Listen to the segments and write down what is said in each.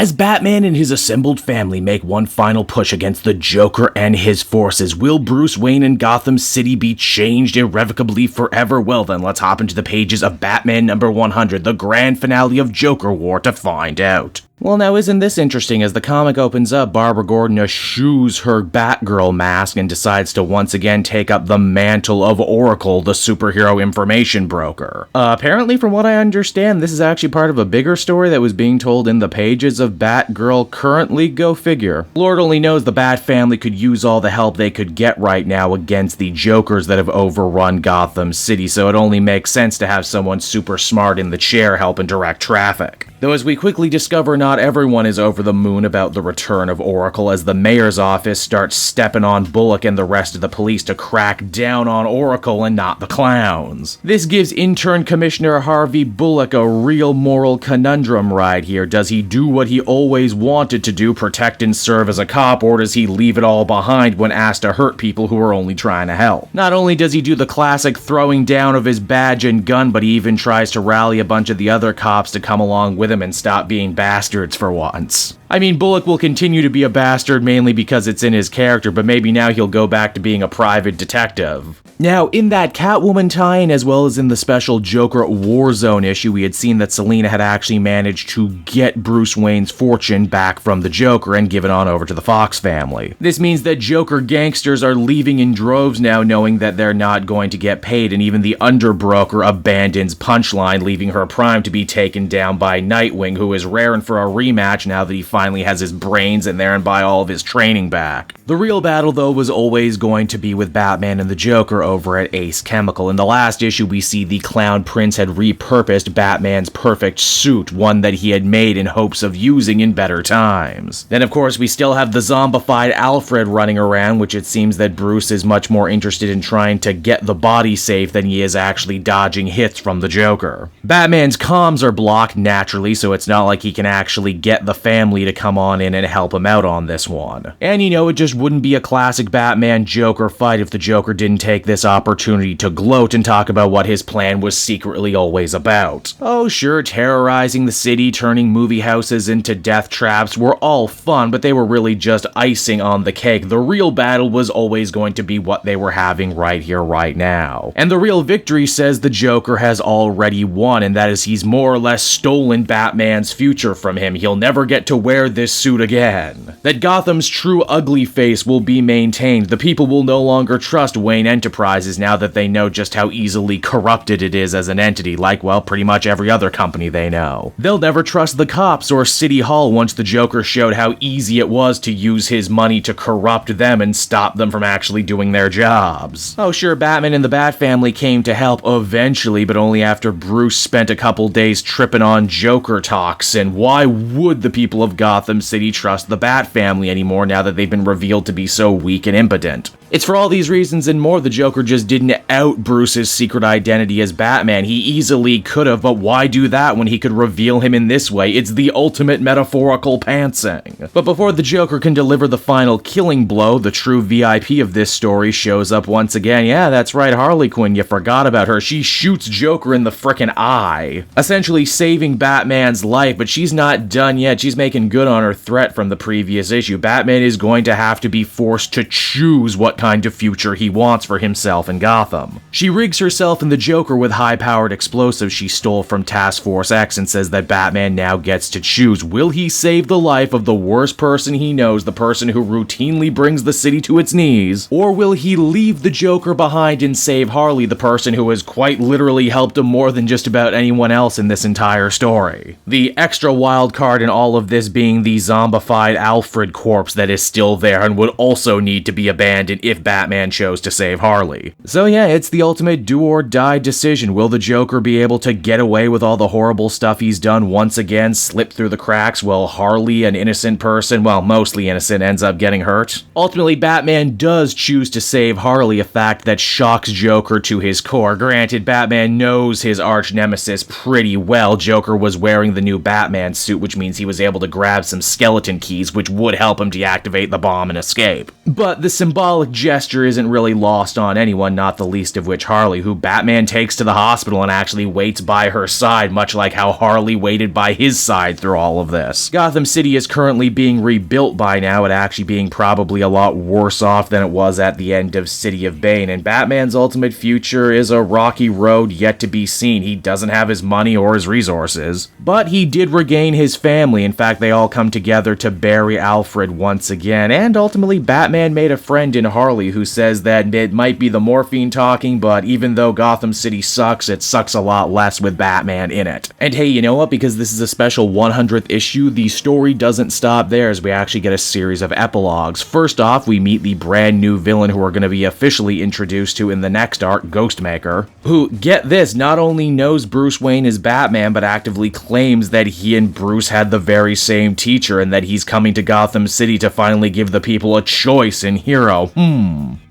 As Batman and his assembled family make one final push against the Joker and his forces, will Bruce Wayne and Gotham City be changed irrevocably forever? Well then, let's hop into the pages of Batman number 100, the grand finale of Joker War, to find out. Well, now isn't this interesting? As the comic opens up, Barbara Gordon eschews her Batgirl mask and decides to once again take up the mantle of Oracle, the superhero information broker. Apparently, from what I understand, this is actually part of a bigger story that was being told in the pages of Batgirl currently. Go figure. Lord only knows the Bat family could use all the help they could get right now against the Jokers that have overrun Gotham City, so it only makes sense to have someone super smart in the chair helping direct traffic. Though as we quickly discover, not everyone is over the moon about the return of Oracle, as the mayor's office starts stepping on Bullock and the rest of the police to crack down on Oracle and not the clowns. This gives intern Commissioner Harvey Bullock a real moral conundrum right here. Does he do what he always wanted to do, protect and serve as a cop, or does he leave it all behind when asked to hurt people who are only trying to help? Not only does he do the classic throwing down of his badge and gun, but he even tries to rally a bunch of the other cops to come along with him and stop being bastards for once. I mean, Bullock will continue to be a bastard mainly because it's in his character, but maybe now he'll go back to being a private detective. Now, in that Catwoman tie-in, as well as in the special Joker Warzone issue, we had seen that Selina had actually managed to get Bruce Wayne's fortune back from the Joker and give it on over to the Fox family. This means that Joker gangsters are leaving in droves now, knowing that they're not going to get paid, and even the underbroker abandons Punchline, leaving her primed to be taken down by Nightwing, who is raring for a rematch now that he finally has his brains and thereby all of his training back. The real battle, though, was always going to be with Batman and the Joker over at Ace Chemical. In the last issue, we see the Clown Prince had repurposed Batman's perfect suit, one that he had made in hopes of using in better times. Then, of course, we still have the zombified Alfred running around, which it seems that Bruce is much more interested in trying to get the body safe than he is actually dodging hits from the Joker. Batman's comms are blocked naturally, so it's not like he can actually get the family to come on in and help him out on this one. And you know, it just wouldn't be a classic Batman-Joker fight if the Joker didn't take this opportunity to gloat and talk about what his plan was secretly always about. Oh sure, terrorizing the city, turning movie houses into death traps were all fun, but they were really just icing on the cake. The real battle was always going to be what they were having right here, right now. And the real victory says the Joker has already won, and that is he's more or less stolen Batman's future from him. He'll never get to wear this suit again. That Gotham's true ugly face will be maintained. The people will no longer trust Wayne Enterprises now that they know just how easily corrupted it is as an entity, like, well, pretty much every other company they know. They'll never trust the cops or City Hall once the Joker showed how easy it was to use his money to corrupt them and stop them from actually doing their jobs. Oh sure, Batman and the Bat family came to help eventually, but only after Bruce spent a couple days tripping on Joker toxin. Why would the people of Gotham City trust the Bat family anymore now that they've been revealed to be so weak and impotent? It's for all these reasons and more the Joker just didn't out Bruce's secret identity as Batman. He easily could have, but why do that when he could reveal him in this way? It's the ultimate metaphorical pantsing. But before the Joker can deliver the final killing blow, the true VIP of this story shows up once again. Yeah, that's right, Harley Quinn, you forgot about her. She shoots Joker in the frickin' eye, essentially saving Batman's life, but she's not done yet. She's making good on her threat from the previous issue. Batman is going to have to be forced to choose what kind of future he wants for himself in Gotham. She rigs herself and the Joker with high-powered explosives she stole from Task Force X and says that Batman now gets to choose. Will he save the life of the worst person he knows, the person who routinely brings the city to its knees, or will he leave the Joker behind and save Harley, the person who has quite literally helped him more than just about anyone else in this entire story? The extra wild card in all of this being the zombified Alfred corpse that is still there and would also need to be abandoned if Batman chose to save Harley. So yeah, it's the ultimate do-or-die decision. Will the Joker be able to get away with all the horrible stuff he's done once again, slip through the cracks, while Harley, an innocent person, well, mostly innocent, ends up getting hurt? Ultimately, Batman does choose to save Harley, a fact that shocks Joker to his core. Granted, Batman knows his arch-nemesis pretty well. Joker was where wearing the new Batman suit, which means he was able to grab some skeleton keys, which would help him deactivate the bomb and escape. But the symbolic gesture isn't really lost on anyone, not the least of which Harley, who Batman takes to the hospital and actually waits by her side, much like how Harley waited by his side through all of this. Gotham City is currently being rebuilt by now, it actually being probably a lot worse off than it was at the end of City of Bane, and Batman's ultimate future is a rocky road yet to be seen. He doesn't have his money or his resources, but he did regain his family. In fact, they all come together to bury Alfred once again, and ultimately Batman made a friend in Harley who says that it might be the morphine talking, but even though Gotham City sucks, it sucks a lot less with Batman in it. And hey, you know what? Because this is a special 100th issue, the story doesn't stop there as we actually get a series of epilogues. First off, we meet the brand new villain who we're going to be officially introduced to in the next arc, Ghostmaker, who, get this, not only knows Bruce Wayne is Batman, but actively claims that he and Bruce had the very same teacher and that he's coming to Gotham City to finally give the people a choice in hero.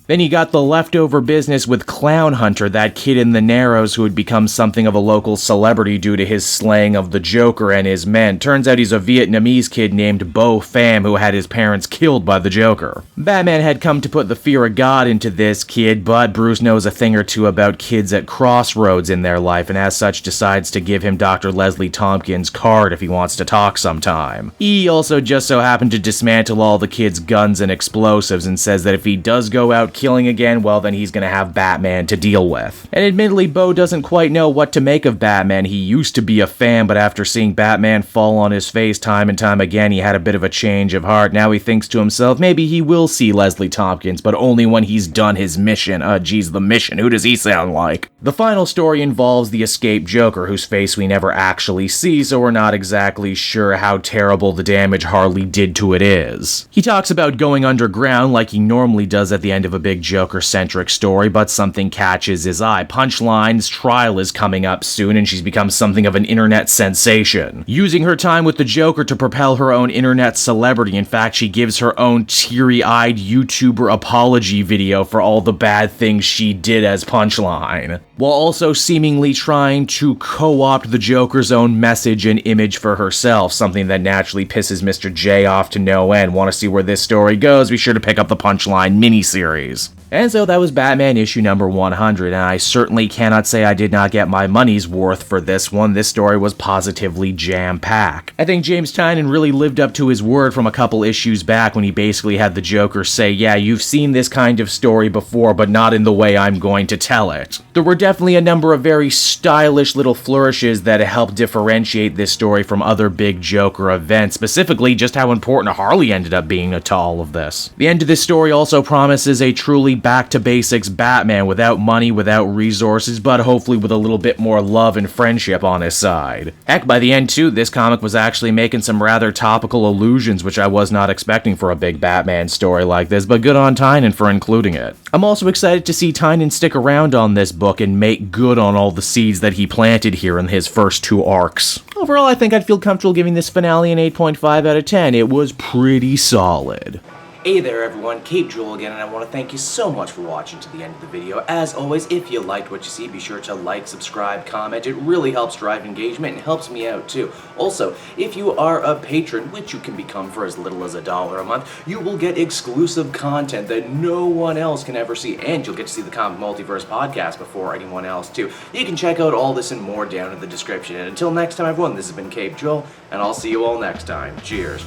Then you got the leftover business with Clownhunter, that kid in the Narrows who had become something of a local celebrity due to his slaying of the Joker and his men. Turns out he's a Vietnamese kid named Bo Pham who had his parents killed by the Joker. Batman had come to put the fear of God into this kid, but Bruce knows a thing or two about kids at crossroads in their life, and as such decides to give him Dr. Leslie Tompkins' card if he wants to talk sometime. He also just so happened to dismantle all the kid's guns and explosives and says that if he does go out killing again, well then he's gonna have Batman to deal with. And admittedly, Bo doesn't quite know what to make of Batman. He used to be a fan, but after seeing Batman fall on his face time and time again, he had a bit of a change of heart. Now he thinks to himself, maybe he will see Leslie Tompkins, but only when he's done his mission. Geez, the mission, who does he sound like? The final story involves the escaped Joker, whose face we never actually see, so we're not exactly sure how terrible the damage Harley did to it is. He talks about going underground like he normally does at the end of a big Joker-centric story, but something catches his eye. Punchline's trial is coming up soon, and she's become something of an internet sensation, using her time with the Joker to propel her own internet celebrity. In fact, she gives her own teary-eyed YouTuber apology video for all the bad things she did as Punchline, while also seemingly trying to co-opt the Joker's own message and image for herself, something that naturally pisses Mr. J off to no end. Want to see where this story goes? Be sure to pick up the Punchline miniseries. And so that was Batman issue number 100, and I certainly cannot say I did not get my money's worth for this one. This story was positively jam-packed. I think James Tynion really lived up to his word from a couple issues back when he basically had the Joker say, yeah, you've seen this kind of story before, but not in the way I'm going to tell it. There were definitely a number of very stylish little flourishes that helped differentiate this story from other big Joker events, specifically just how important Harley ended up being to all of this. The end of this story also promises a truly back-to-basics Batman without money, without resources, but hopefully with a little bit more love and friendship on his side. Heck, by the end too, this comic was actually making some rather topical allusions, which I was not expecting for a big Batman story like this, but good on Tynion for including it. I'm also excited to see Tynion stick around on this book and make good on all the seeds that he planted here in his first two arcs. Overall, I think I'd feel comfortable giving this finale an 8.5 out of 10. It was pretty solid. Hey there everyone, Cape Joel again, and I want to thank you so much for watching to the end of the video. As always, if you liked what you see, be sure to like, subscribe, comment. It really helps drive engagement and helps me out too. Also, if you are a patron, which you can become for as little as $1 a month, you will get exclusive content that no one else can ever see, and you'll get to see the Comic Multiverse podcast before anyone else too. You can check out all this and more down in the description. And until next time everyone, this has been Cape Joel, and I'll see you all next time. Cheers.